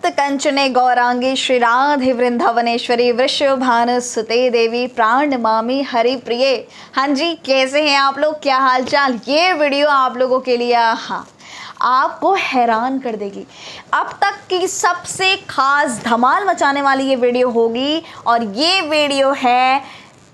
तप्त कंचने गौरांगी श्री राधे वृंदावनेश्वरी वृषभानुसुते देवी प्राण नमामि हरि प्रिये। हाँ जी, कैसे हैं आप लोग, क्या हाल चाल। ये वीडियो आप लोगों के लिए आपको हैरान कर देगी। अब तक की सबसे खास धमाल मचाने वाली ये वीडियो होगी और ये वीडियो है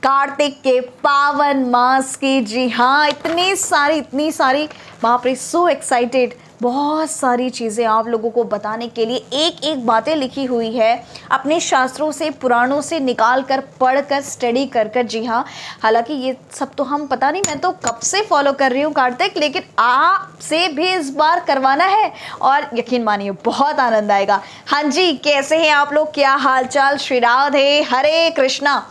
कार्तिक के पावन मास की। जी हाँ, इतनी सारी बाप रे, सो एक्साइटेड। बहुत सारी चीज़ें आप लोगों को बताने के लिए एक एक बातें लिखी हुई है अपने शास्त्रों से, पुराणों से निकाल कर, पढ़ कर, स्टडी कर कर। जी हाँ, हालांकि ये सब तो हम पता नहीं, मैं तो कब से फॉलो कर रही हूँ कार्तिक, लेकिन आपसे भी इस बार करवाना है और यकीन मानिए बहुत आनंद आएगा। हाँ जी, कैसे हैं आप लोग, क्या हाल चाल। श्री राधे, हरे कृष्णा।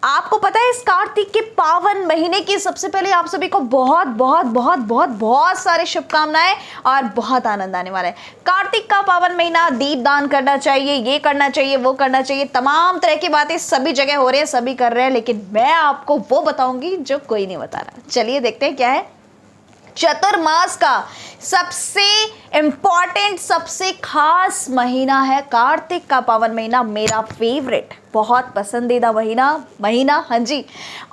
आपको पता है इस कार्तिक के पावन महीने की सबसे पहले आप सभी को बहुत बहुत बहुत बहुत बहुत सारे शुभकामनाएं और बहुत आनंद आने वाला है। कार्तिक का पावन महीना, दीप दान करना चाहिए, ये करना चाहिए, वो करना चाहिए, तमाम तरह की बातें सभी जगह हो रही है, सभी कर रहे हैं, लेकिन मैं आपको वो बताऊंगी जो कोई नहीं बता रहा। चलिए देखते हैं क्या है। चतुर्मास का सबसे इम्पॉर्टेंट, सबसे खास महीना है कार्तिक का पावन महीना। मेरा फेवरेट, बहुत पसंदीदा महीना। हाँ जी।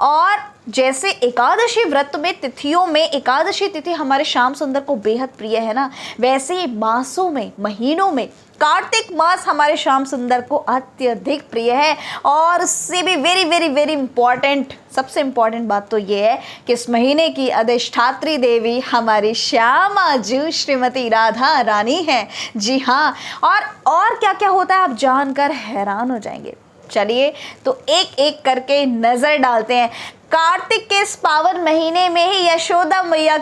और जैसे एकादशी व्रत में, तिथियों में एकादशी तिथि हमारे श्याम सुंदर को बेहद प्रिय है ना, वैसे ही मासों में, महीनों में कार्तिक मास हमारे श्याम सुंदर को अत्यधिक प्रिय है। और उससे भी वेरी वेरी वेरी इंपॉर्टेंट, सबसे इंपॉर्टेंट बात तो ये है कि इस महीने की अधिष्ठात्री देवी हमारी श्यामा जी श्रीमती राधा रानी है। जी हाँ, और क्या क्या होता है आप जानकर हैरान हो जाएंगे। चलिए तो एक एक करके नजर डालते हैं। कार्तिक के इस पावन महीने में ही यशोदा मैया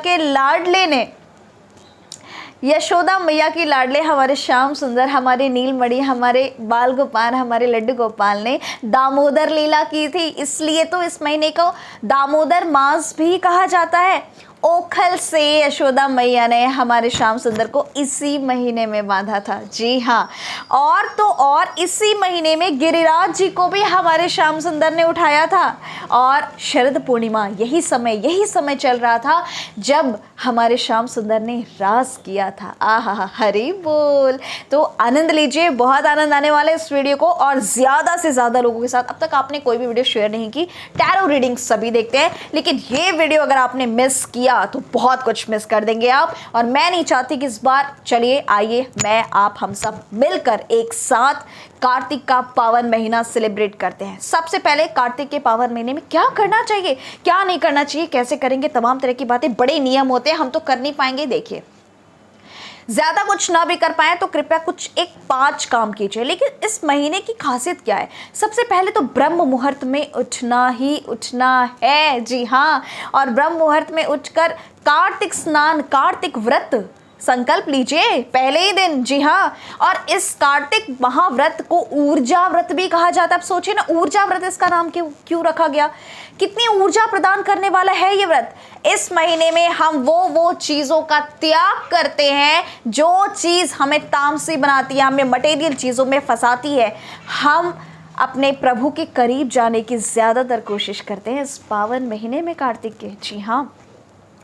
की लाडले हमारे श्याम सुंदर, हमारे नीलमणि, हमारे बाल गोपाल, हमारे लड्डू गोपाल ने दामोदर लीला की थी। इसलिए तो इस महीने को दामोदर मास भी कहा जाता है। ओखल से यशोदा मैया ने हमारे श्याम सुंदर को इसी महीने में बांधा था। जी हाँ, और तो और इसी महीने में गिरिराज जी को भी हमारे श्याम सुंदर ने उठाया था। और शरद पूर्णिमा, यही समय चल रहा था जब हमारे श्याम सुंदर ने रास किया था। आहा, हरि बोल। तो आनंद लीजिए, बहुत आनंद आने वाला है इस वीडियो को, और ज़्यादा से ज़्यादा लोगों के साथ। अब तक आपने कोई भी वीडियो शेयर नहीं की, टैरो रीडिंग सभी देखते हैं, लेकिन ये वीडियो अगर आपने मिस किया तो बहुत कुछ मिस कर देंगे आप। और मैं नहीं चाहती कि इस बार, चलिए आइए मैं आप हम सब मिलकर एक साथ कार्तिक का पावन महीना सेलिब्रेट करते हैं। सबसे पहले कार्तिक के पावन महीने में क्या करना चाहिए, क्या नहीं करना चाहिए, कैसे करेंगे, तमाम तरह की बातें, बड़े नियम होते हैं, हम तो कर नहीं पाएंगे। देखिए, ज्यादा कुछ ना भी कर पाए तो कृपया कुछ 5 काम कीजिए। लेकिन इस महीने की खासियत क्या है? सबसे पहले तो ब्रह्म मुहूर्त में उठना ही उठना है। जी हाँ, और ब्रह्म मुहूर्त में उठकर कार्तिक स्नान, कार्तिक व्रत संकल्प लीजिए पहले ही दिन। जी हाँ, और इस कार्तिक महाव्रत को ऊर्जा व्रत भी कहा जाता है। अब सोचिए ना, ऊर्जा व्रत इसका नाम क्यों रखा गया? कितनी ऊर्जा प्रदान करने वाला है ये व्रत। इस महीने में हम वो चीज़ों का त्याग करते हैं जो चीज़ हमें तामसी बनाती है, हमें मटेरियल चीज़ों में फंसाती है। हम अपने प्रभु के करीब जाने की ज़्यादातर कोशिश करते हैं इस पावन महीने में, कार्तिक के। जी हाँ,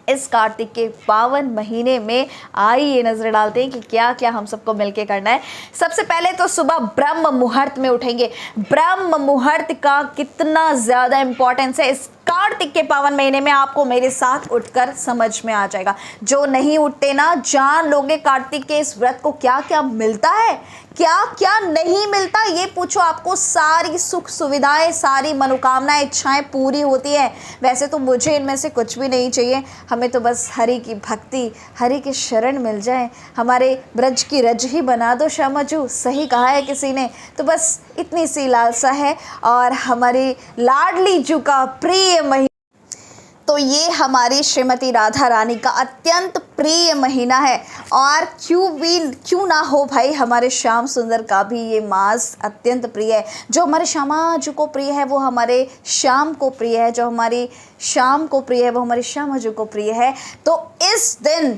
इस कार्तिक के पावन महीने में आइए नजर डालते हैं कि क्या क्या हम सबको मिलके करना है। सबसे पहले तो सुबह ब्रह्म मुहूर्त में उठेंगे। ब्रह्म मुहूर्त का कितना ज़्यादा इंपॉर्टेंस है इस कार्तिक के पावन महीने में, आपको मेरे साथ उठकर समझ में आ जाएगा। जो नहीं उठते ना, जान लोगे कार्तिक के इस व्रत को क्या क्या मिलता है, क्या क्या नहीं मिलता। ये पूछो, आपको सारी सुख सुविधाएं, सारी मनोकामनाएं, इच्छाएं पूरी होती है। वैसे तो मुझे इनमें से कुछ भी नहीं चाहिए, हमें तो बस हरि की भक्ति, हरि के शरण मिल जाए। हमारे ब्रज की रज ही बना दो श्यामजू, सही कहा है किसी ने। तो बस इतनी सी लालसा है। और हमारी लाडली जू का प्रिय महीना, तो ये हमारी श्रीमती राधा रानी का अत्यंत प्रिय महीना है। और क्यों ना हो भाई, हमारे श्याम सुंदर का भी ये मास अत्यंत प्रिय है। जो हमारे श्यामा जी को प्रिय है वो हमारे श्याम को प्रिय है, जो हमारी शाम को प्रिय है वो हमारे श्यामा जी को प्रिय है। तो इस दिन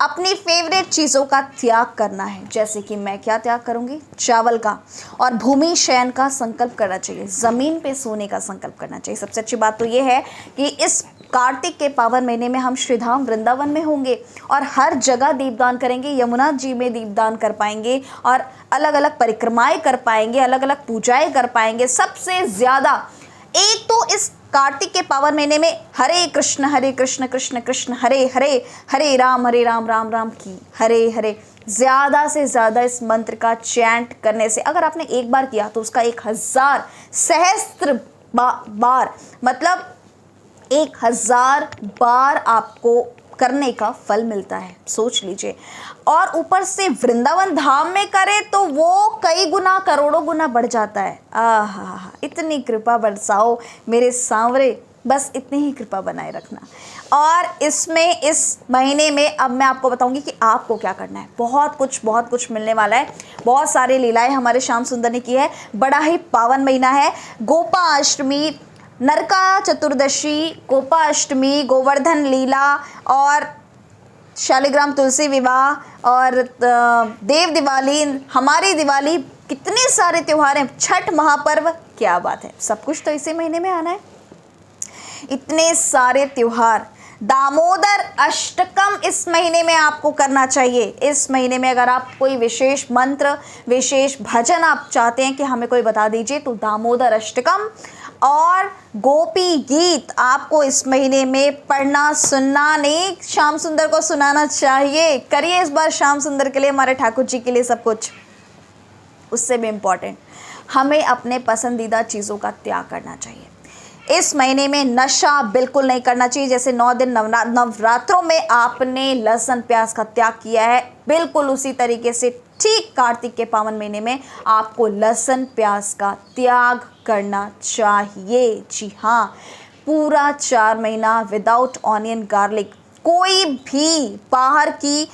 अपनी फेवरेट चीज़ों का त्याग करना है। जैसे कि मैं क्या त्याग करूँगी? चावल का और भूमि शयन का संकल्प करना चाहिए, ज़मीन पे सोने का संकल्प करना चाहिए। सबसे अच्छी बात तो ये है कि इस कार्तिक के पावन महीने में हम श्रीधाम वृंदावन में होंगे और हर जगह दीपदान करेंगे। यमुना जी में दीपदान कर पाएंगे और अलग अलग परिक्रमाएं कर पाएंगे, अलग अलग पूजाएं कर पाएंगे। सबसे ज़्यादा एक तो इस कार्तिक के पावन महीने में हरे कृष्ण कृष्ण कृष्ण हरे हरे, हरे राम राम राम की हरे हरे, ज़्यादा से ज़्यादा इस मंत्र का चैंट करने से अगर आपने एक बार किया तो उसका 1000 सहस्त्र बार मतलब 1000 बार आपको करने का फल मिलता है, सोच लीजिए। और ऊपर से वृंदावन धाम में करे तो वो कई गुना करोड़ों गुना बढ़ जाता है। आहा, इतनी कृपा बरसाओ मेरे सांवरे, बस इतनी ही कृपा बनाए रखना। और इसमें इस महीने में अब मैं आपको बताऊंगी कि आपको क्या करना है। बहुत कुछ मिलने वाला है। बहुत सारे लीलाएं हमारे श्याम सुंदर ने की है। बड़ा ही पावन महीना है। गोपाष्टमी, नरका चतुर्दशी, गोपाष्टमी, गोवर्धन लीला और शालिग्राम तुलसी विवाह और देव दिवाली, हमारी दिवाली, कितने सारे त्योहार हैं, छठ महापर्व, क्या बात है, सब कुछ तो इसी महीने में आना है। इतने सारे त्योहार। दामोदर अष्टकम इस महीने में आपको करना चाहिए। इस महीने में अगर आप कोई विशेष मंत्र, विशेष भजन आप चाहते हैं कि हमें कोई बता दीजिए तो दामोदर अष्टकम और गोपी गीत आपको इस महीने में पढ़ना, सुनना, नहीं श्याम सुंदर को सुनाना चाहिए। करिए इस बार श्याम सुंदर के लिए, हमारे ठाकुर जी के लिए सब कुछ। उससे भी इम्पॉर्टेंट, हमें अपने पसंदीदा चीज़ों का त्याग करना चाहिए। इस महीने में नशा बिल्कुल नहीं करना चाहिए। जैसे 9 दिन नवरात्रों में आपने लहसुन प्याज का त्याग किया है, बिल्कुल उसी तरीके से ठीक कार्तिक के पावन महीने में आपको लहसुन प्याज का त्याग करना चाहिए। जी हाँ, पूरा 4 महीना विदाउट ऑनियन गार्लिक, कोई भी बाहर की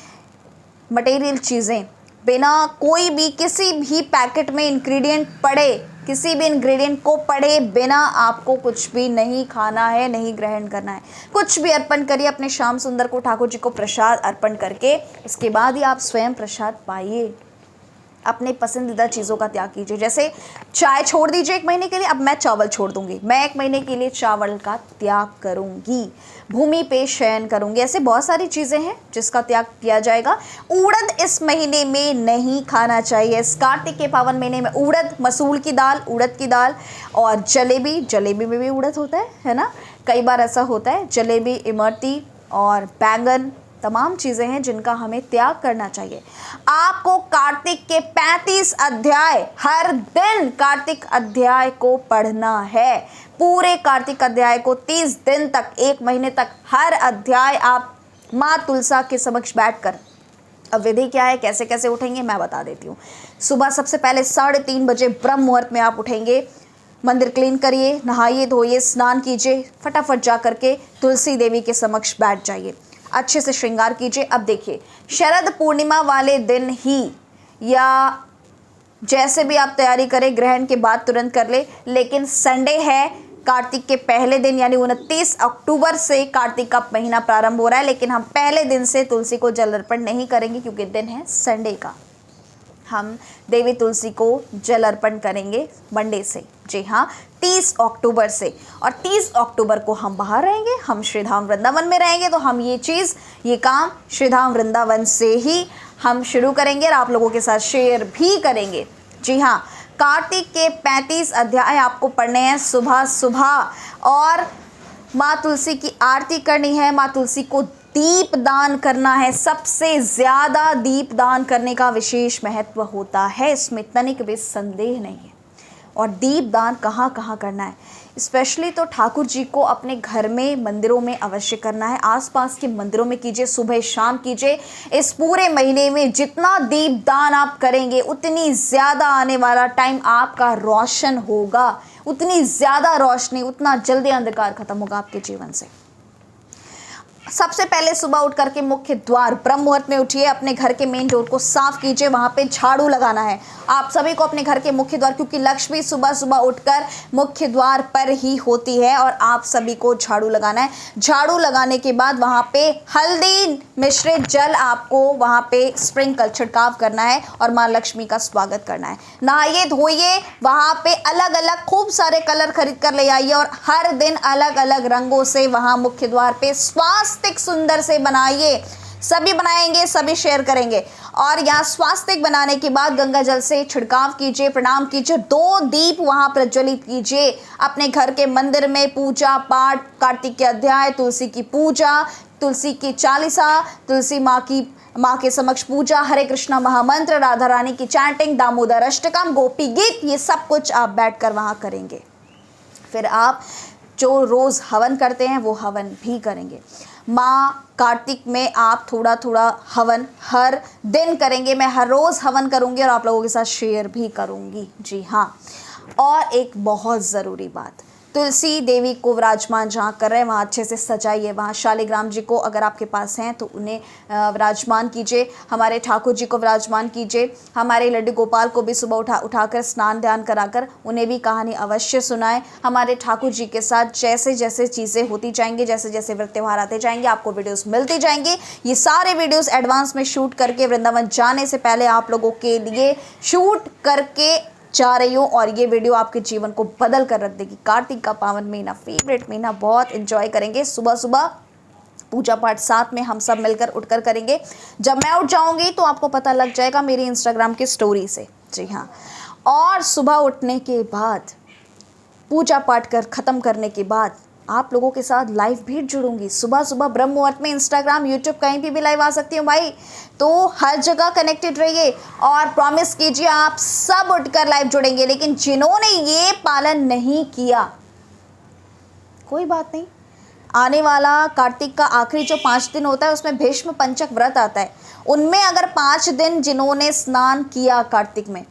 मटेरियल चीज़ें बिना कोई भी किसी भी पैकेट में इंग्रेडिएंट पड़े, किसी भी इंग्रेडिएंट को पढ़े बिना आपको कुछ भी नहीं खाना है, नहीं ग्रहण करना है। कुछ भी अर्पण करिए अपने श्याम सुंदर को, ठाकुर जी को प्रसाद अर्पण करके, इसके बाद ही आप स्वयं प्रसाद पाइए। अपने पसंदीदा चीज़ों का त्याग कीजिए। जैसे चाय छोड़ दीजिए 1 महीने के लिए, अब मैं चावल छोड़ दूंगी, मैं 1 महीने के लिए चावल का त्याग करूंगी, भूमि पे शयन करूंगी। ऐसे बहुत सारी चीज़ें हैं जिसका त्याग किया जाएगा। उड़द इस महीने में नहीं खाना चाहिए। इस कार्तिक के पावन महीने में उड़द, मसूर की दाल, उड़द की दाल और जलेबी, जलेबी में भी उड़द होता है ना, कई बार ऐसा होता है। जलेबी, इमरती और बैंगन, तमाम चीज़ें हैं जिनका हमें त्याग करना चाहिए। आपको कार्तिक के 35 अध्याय, हर दिन कार्तिक अध्याय को पढ़ना है। पूरे कार्तिक अध्याय को 30 दिन तक, 1 महीने तक हर अध्याय आप माँ तुलसा के समक्ष बैठकर, अब विधि क्या है, कैसे कैसे उठेंगे मैं बता देती हूँ। सुबह सबसे पहले 3:30 बजे ब्रह्म मुहूर्त में आप उठेंगे, मंदिर क्लीन करिए, नहाइए धोइए, स्नान कीजिए, फटाफट जा करके तुलसी देवी के समक्ष बैठ जाइए, अच्छे से श्रृंगार कीजिए। अब देखिए, शरद पूर्णिमा वाले दिन ही या जैसे भी आप तैयारी करें, ग्रहण के बाद तुरंत कर ले, लेकिन संडे है कार्तिक के पहले दिन, यानी 29 अक्टूबर से कार्तिक का महीना प्रारंभ हो रहा है, लेकिन हम पहले दिन से तुलसी को जल अर्पण नहीं करेंगे क्योंकि दिन है संडे का। हम देवी तुलसी को जल अर्पण करेंगे मंडे से, जी हाँ 30 अक्टूबर से। और 30 अक्टूबर को हम बाहर रहेंगे, हम श्रीधाम वृंदावन में रहेंगे, तो हम ये काम श्रीधाम वृंदावन से ही हम शुरू करेंगे और आप लोगों के साथ शेयर भी करेंगे। जी हाँ, कार्तिक के 35 अध्याय आपको पढ़ने हैं सुबह सुबह, और माँ तुलसी की आरती करनी है, माँ तुलसी को दीप दान करना है। सबसे ज़्यादा दीप दान करने का विशेष महत्व होता है, इसमें तनिक भी संदेह नहीं है। और दीप दान कहाँ कहाँ करना है, स्पेशली तो ठाकुर जी को अपने घर में, मंदिरों में अवश्य करना है, आसपास के मंदिरों में कीजिए, सुबह शाम कीजिए। इस पूरे महीने में जितना दीप दान आप करेंगे उतनी ज़्यादा आने वाला टाइम आपका रोशन होगा, उतनी ज़्यादा रोशनी, उतना जल्दी अंधकार खत्म होगा आपके जीवन से। सबसे पहले सुबह उठ करके मुख्य द्वार ब्रह्म मुहूर्त में उठिए, अपने घर के मेन डोर को साफ कीजिए, वहाँ पे झाड़ू लगाना है आप सभी को अपने घर के मुख्य द्वार, क्योंकि लक्ष्मी सुबह सुबह उठकर मुख्य द्वार पर ही होती है और आप सभी को झाड़ू लगाना है। झाड़ू लगाने के बाद वहाँ पे हल्दी मिश्रित जल आपको वहाँ पे स्प्रिंकल छिड़काव करना है और माँ लक्ष्मी का स्वागत करना है। नहाइए धोइए, वहाँ पे अलग अलग खूब सारे कलर खरीद कर ले आइए और हर दिन अलग अलग रंगों से वहाँ मुख्य द्वार पे स्वास्तिक सुंदर से बनाइए। सभी बनाएंगे, सभी शेयर करेंगे। और यहाँ स्वास्तिक बनाने के बाद गंगा जल से छिड़काव कीजिए, प्रणाम कीजिए, 2 दीप वहाँ प्रज्वलित कीजिए। अपने घर के मंदिर में पूजा पाठ, कार्तिक के अध्याय, तुलसी की पूजा, तुलसी की चालीसा, तुलसी माँ के समक्ष पूजा, हरे कृष्णा महामंत्र, राधा रानी की चैंटिंग, दामोदर अष्टकम, गोपी गीत, ये सब कुछ आप बैठकर वहाँ करेंगे। फिर आप जो रोज़ हवन करते हैं वो हवन भी करेंगे। माँ कार्तिक में आप थोड़ा थोड़ा हवन हर दिन करेंगे। मैं हर रोज़ हवन करूँगी और आप लोगों के साथ शेयर भी करूँगी। जी हाँ, और एक बहुत ज़रूरी बात, तुलसी देवी को विराजमान जहाँ कर रहे हैं वहाँ अच्छे से सजाइए। वहाँ शालिग्राम जी को अगर आपके पास हैं तो उन्हें विराजमान कीजिए, हमारे ठाकुर जी को विराजमान कीजिए, हमारे लड्डू गोपाल को भी सुबह उठाकर स्नान ध्यान कराकर उन्हें भी कहानी अवश्य सुनाएं। हमारे ठाकुर जी के साथ जैसे जैसे चीज़ें होती जाएंगी, जैसे जैसे व्रत त्यौहार आते जाएंगे, आपको वीडियोज़ मिलती जाएंगी। ये सारे वीडियोज़ एडवांस में शूट करके वृंदावन जाने से पहले आप लोगों के लिए शूट करके जा रही हूँ और ये वीडियो आपके जीवन को बदल कर रख देगी। कार्तिक का पावन महीना, फेवरेट महीना, बहुत एंजॉय करेंगे। सुबह सुबह पूजा पाठ साथ में हम सब मिलकर उठकर करेंगे। जब मैं उठ जाऊंगी तो आपको पता लग जाएगा मेरी इंस्टाग्राम की स्टोरी से। जी हाँ, और सुबह उठने के बाद पूजा पाठ कर ख़त्म करने के बाद आप लोगों के साथ लाइव भी जुड़ूंगी। सुबह सुबह ब्रह्म मुहूर्त में इंस्टाग्राम, यूट्यूब कहीं भी लाइव आ सकती हूँ भाई, तो हर जगह कनेक्टेड रहिए और प्रॉमिस कीजिए आप सब उठकर लाइव जुड़ेंगे। लेकिन जिन्होंने ये पालन नहीं किया, कोई बात नहीं, आने वाला कार्तिक का आखिरी जो 5 दिन होता है उसमें भीष्म पंचक व्रत आता है, उनमें अगर 5 दिन जिन्होंने स्नान किया कार्तिक में,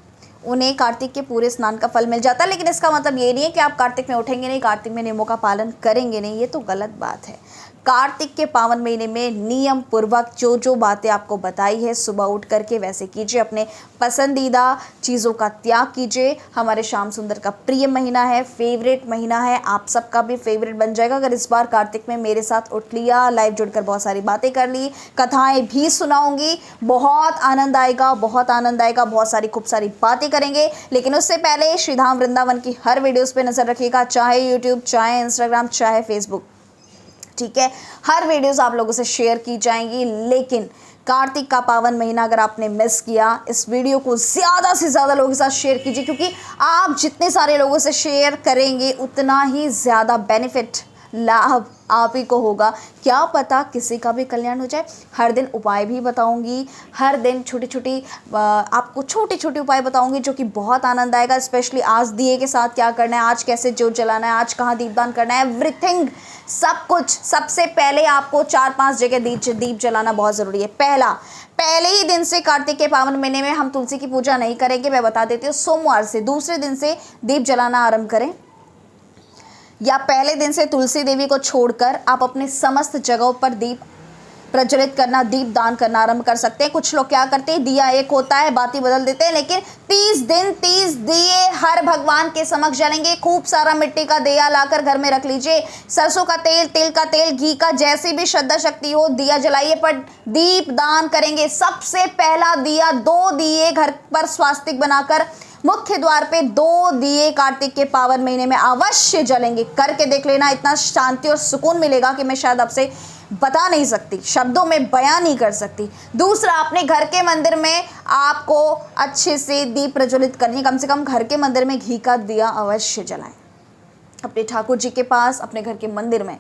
उन्हें कार्तिक के पूरे स्नान का फल मिल जाता है। लेकिन इसका मतलब ये नहीं है कि आप कार्तिक में उठेंगे नहीं, कार्तिक में नियमों का पालन करेंगे नहीं, ये तो गलत बात है। कार्तिक के पावन महीने में नियम पूर्वक जो जो बातें आपको बताई है सुबह उठ करके वैसे कीजिए। अपने पसंदीदा चीज़ों का त्याग कीजिए। हमारे श्याम सुंदर का प्रिय महीना है, फेवरेट महीना है, आप सबका भी फेवरेट बन जाएगा अगर इस बार कार्तिक में मेरे साथ उठ लिया, लाइव जुड़कर बहुत सारी बातें कर ली, कथाएं भी सुनाऊंगी, बहुत आनंद आएगा, बहुत आनंद आएगा, बहुत सारी खूब सारी बातें करेंगे। लेकिन उससे पहले श्रीधाम वृंदावन की हर वीडियोज़ पर नज़र रखिएगा, चाहे यूट्यूब, चाहे इंस्टाग्राम, चाहे फेसबुक, ठीक है। हर वीडियोस आप लोगों से शेयर की जाएंगी। लेकिन कार्तिक का पावन महीना अगर आपने मिस किया, इस वीडियो को ज़्यादा से ज़्यादा लोगों के साथ शेयर कीजिए, क्योंकि आप जितने सारे लोगों से शेयर करेंगे उतना ही ज़्यादा बेनिफिट, लाभ आप ही को होगा। क्या पता किसी का भी कल्याण हो जाए। हर दिन उपाय भी बताऊंगी, हर दिन आपको छोटे छोटे उपाय बताऊंगी जो कि बहुत आनंद आएगा। स्पेशली आज दिए के साथ क्या करना है, आज कैसे ज्योत जलाना है, आज कहाँ दीपदान करना है, एवरीथिंग, सब कुछ। सबसे पहले आपको 4-5 जगह दीप जलाना बहुत ज़रूरी है। पहले ही दिन से कार्तिक के पावन महीने में हम तुलसी की पूजा नहीं करेंगे, मैं बता देती हूँ। सोमवार से दूसरे दिन से दीप जलाना आरंभ करें, या पहले दिन से तुलसी देवी को छोड़कर आप अपने समस्त जगहों पर दीप प्रज्वलित करना, दीप दान करना आरंभ कर सकते हैं। कुछ लोग क्या करते हैं, दिया एक होता है, बाती बदल देते हैं, लेकिन 30 दिन 30 दिए हर भगवान के समक्ष जलेंगे। खूब सारा मिट्टी का दिया लाकर घर में रख लीजिए, सरसों का तेल, तिल का तेल, घी का, जैसी भी श्रद्धा शक्ति हो, दिया जलाइए, पर दीप दान करेंगे। सबसे पहला दिया, 2 दिए घर पर स्वास्तिक बनाकर मुख्य द्वार पे 2 दिए कार्तिक के पावन महीने में अवश्य जलेंगे। करके देख लेना, इतना शांति और सुकून मिलेगा कि मैं शायद आपसे बता नहीं सकती, शब्दों में बयान नहीं कर सकती। दूसरा, अपने घर के मंदिर में आपको अच्छे से दीप प्रज्वलित करनी, कम से कम घर के मंदिर में घी का दिया अवश्य जलाएं, अपने ठाकुर जी के पास, अपने घर के मंदिर में।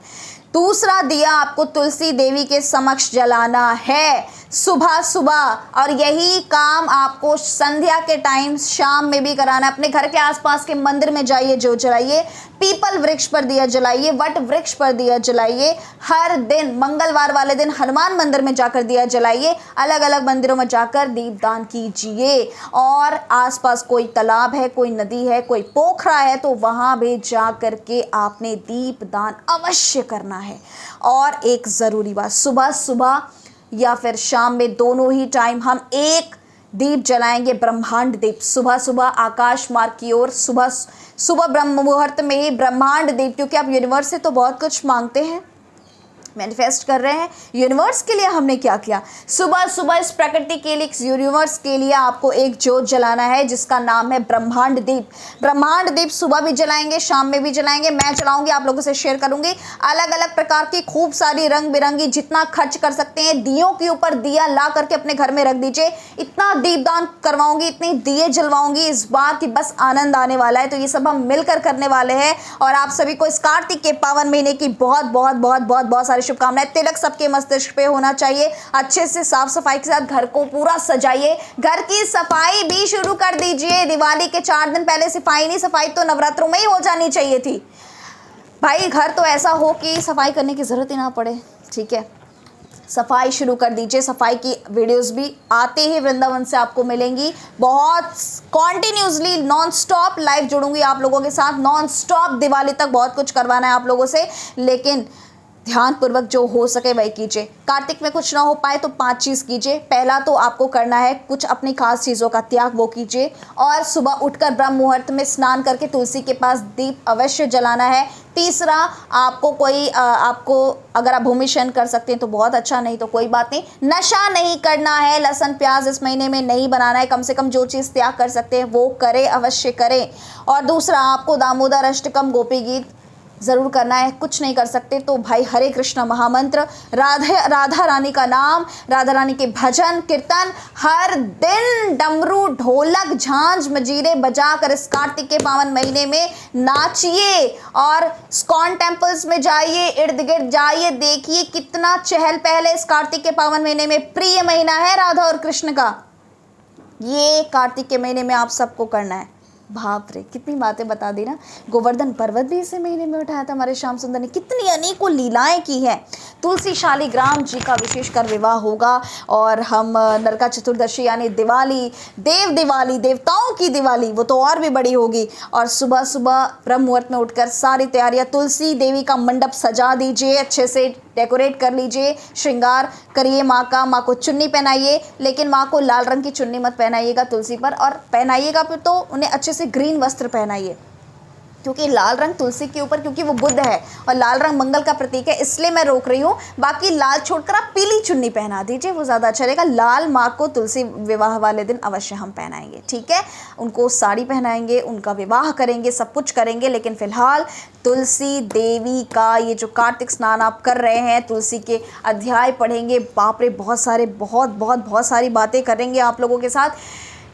दूसरा दिया आपको तुलसी देवी के समक्ष जलाना है। सुबह सुबह। और यही काम आपको संध्या के टाइम शाम में भी कराना है। अपने घर के आसपास के मंदिर में जाइए, जो जलाइए, पीपल वृक्ष पर दिया जलाइए, वट वृक्ष पर दिया जलाइए। हर दिन मंगलवार वाले दिन हनुमान मंदिर में जाकर दिया जलाइए। अलग अलग मंदिरों में जाकर दीपदान कीजिए। और आसपास कोई तालाब है, कोई नदी है, कोई पोखरा है, तो वहाँ भी जा कर के आपने दीपदान अवश्य करना है। और एक ज़रूरी बात, सुबह सुबह या फिर शाम में, दोनों ही टाइम हम एक दीप जलाएंगे, ब्रह्मांड दीप। सुबह सुबह आकाश मार्ग की ओर, सुबह सुबह ब्रह्म मुहूर्त में ही ब्रह्मांड दीप, क्योंकि आप यूनिवर्स से तो बहुत कुछ मांगते हैं, मैनिफेस्ट कर रहे हैं। यूनिवर्स के लिए हमने क्या किया, सुबह सुबह इस प्रकृति के लिए, इस यूनिवर्स के लिए आपको एक ज्योत जलाना है जिसका नाम है ब्रह्मांड दीप। ब्रह्मांड दीप सुबह भी जलाएंगे, शाम में भी जलाएंगे, मैं जलाऊंगी, आप लोगों से शेयर करूंगी। अलग अलग प्रकार की खूब सारी रंग बिरंगी, जितना खर्च कर सकते हैं, दियों के ऊपर दिया ला करके अपने घर में रख दीजिए। इतना दीपदान करवाऊंगी, इतनी दिए जलवाऊंगी इस बार कि बस आनंद आने वाला है। तो ये सब हम मिलकर करने वाले हैं। और आप सभी को इस कार्तिक के पावन महीने की बहुत बहुत बहुत बहुत बहुत सारी शुभकामनाएं। तिलक सबके मस्तिष्क पे होना चाहिए। अच्छे से साफ सफाई के साथ घर को पूरा सजाइए। घर की सफाई भी शुरू कर दीजिए। दिवाली के 4 दिन पहले सफाई नहीं, सफाई तो नवरात्रों में ही हो जानी चाहिए थी भाई। घर तो ऐसा हो कि सफाई करने की जरूरत ही ना पड़े, ठीक है। सफाई शुरू कर दीजिए। सफाई की वीडियोस भी आते ही वृंदावन से आपको मिलेंगी। बहुत कॉन्टिन्यूसली नॉन स्टॉप लाइव जुड़ूंगी आप लोगों के साथ। नॉन स्टॉप दिवाली तक बहुत कुछ करवाना है आप लोगों से, लेकिन ध्यानपूर्वक जो हो सके वही कीजिए। कार्तिक में कुछ ना हो पाए तो 5 चीज़ कीजिए। पहला तो आपको करना है कुछ अपनी खास चीज़ों का त्याग, वो कीजिए। और सुबह उठकर ब्रह्म मुहूर्त में स्नान करके तुलसी के पास दीप अवश्य जलाना है। तीसरा, आपको अगर आप भूमि शयन कर सकते हैं तो बहुत अच्छा, नहीं तो कोई बात नहीं। नशा नहीं करना है, लहसुन प्याज इस महीने में नहीं बनाना है। कम से कम जो चीज़ त्याग कर सकते हैं वो करें, अवश्य करें। और दूसरा, आपको दामोदर अष्टकम गोपी गीत ज़रूर करना है। कुछ नहीं कर सकते तो भाई हरे कृष्ण महामंत्र, राधा रानी का नाम, राधा रानी के भजन कीर्तन, हर दिन डमरू ढोलक झांझ मजीरे बजा कर इस कार्तिक के पावन महीने में नाचिए। और स्कॉन टेम्पल्स में जाइए, इर्द गिर्द जाइए, देखिए कितना चहल पहल है इस कार्तिक के पावन महीने में। प्रिय महीना है राधा और कृष्ण का, ये कार्तिक के महीने में आप सबको करना है। बाप रे, कितनी बातें बता दी ना। गोवर्धन पर्वत भी इसी महीने में उठाया था हमारे श्याम सुंदर ने। कितनी अनेकों लीलाएं की हैं। तुलसी शालिग्राम जी का विशेषकर विवाह होगा। और हम नरका चतुर्दशी यानी दिवाली, दिवाली, देवताओं की दिवाली, वो तो और भी बड़ी होगी। और सुबह सुबह ब्रह्म मुहूर्त में उठकर सारी तैयारियां, तुलसी देवी का मंडप सजा दीजिए, अच्छे से डेकोरेट कर लीजिए, श्रृंगार करिए। माँ को चुन्नी पहनाइए, लेकिन माँ को लाल रंग की चुन्नी मत पहनाइएगा तुलसी पर, और पहनाइएगा फिर तो उन्हें अच्छे से ग्रीन वस्त्र पहनाइए, क्योंकि लाल रंग तुलसी के ऊपर, क्योंकि वो बुध है और लाल रंग मंगल का प्रतीक है, इसलिए मैं रोक रही हूँ। बाकी लाल छोड़कर आप पीली चुन्नी पहना दीजिए, वो ज़्यादा अच्छा रहेगा। लाल माँ को तुलसी विवाह वाले दिन अवश्य हम पहनाएंगे, ठीक है। उनको साड़ी पहनाएंगे, उनका विवाह करेंगे, सब कुछ करेंगे। लेकिन फिलहाल तुलसी देवी का ये जो कार्तिक स्नान आप कर रहे हैं, तुलसी के अध्याय पढ़ेंगे। बाप रे, बहुत सारी बातें करेंगे आप लोगों के साथ।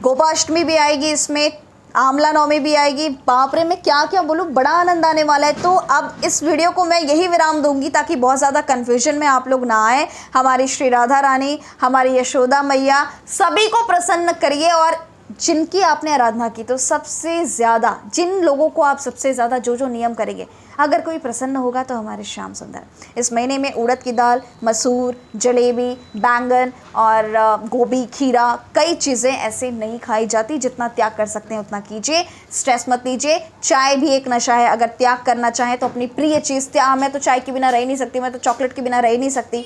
गोपाष्टमी भी आएगी इसमें, आंवला नवमी भी आएगी। बाप रे, मैं क्या क्या बोलूँ, बड़ा आनंद आने वाला है। तो अब इस वीडियो को मैं यही विराम दूंगी ताकि बहुत ज़्यादा कन्फ्यूजन में आप लोग ना आए। हमारी श्री राधा रानी, हमारी यशोदा मैया, सभी को प्रसन्न करिए। और जिनकी आपने आराधना की, तो सबसे ज़्यादा जिन लोगों को आप सबसे ज़्यादा जो नियम करेंगे, अगर कोई प्रसन्न होगा तो हमारे श्याम सुंदर। इस महीने में उड़द की दाल, मसूर, जलेबी, बैंगन और गोभी, खीरा, कई चीज़ें ऐसे नहीं खाई जाती। जितना त्याग कर सकते हैं उतना कीजिए, स्ट्रेस मत लीजिए। चाय भी एक नशा है, अगर त्याग करना चाहें तो अपनी प्रिय चीज़ त्याग। मैं तो चाय के बिना रह नहीं सकती, मैं तो चॉकलेट के बिना रह नहीं सकती।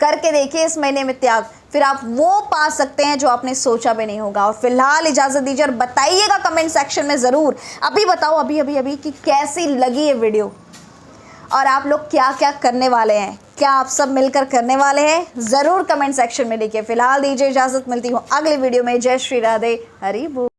करके देखिए इस महीने में त्याग, फिर आप वो पा सकते हैं जो आपने सोचा भी नहीं होगा। और फिलहाल इजाज़त दीजिए और बताइएगा कमेंट सेक्शन में ज़रूर, अभी बताओ अभी कि कैसी लगी ये वीडियो और आप लोग क्या क्या करने वाले हैं। क्या आप सब मिलकर करने वाले हैं, ज़रूर कमेंट सेक्शन में लिखिए। फिलहाल दीजिए इजाज़त, मिलती हूँ अगली वीडियो में। जय श्री राधे, हरि बोल।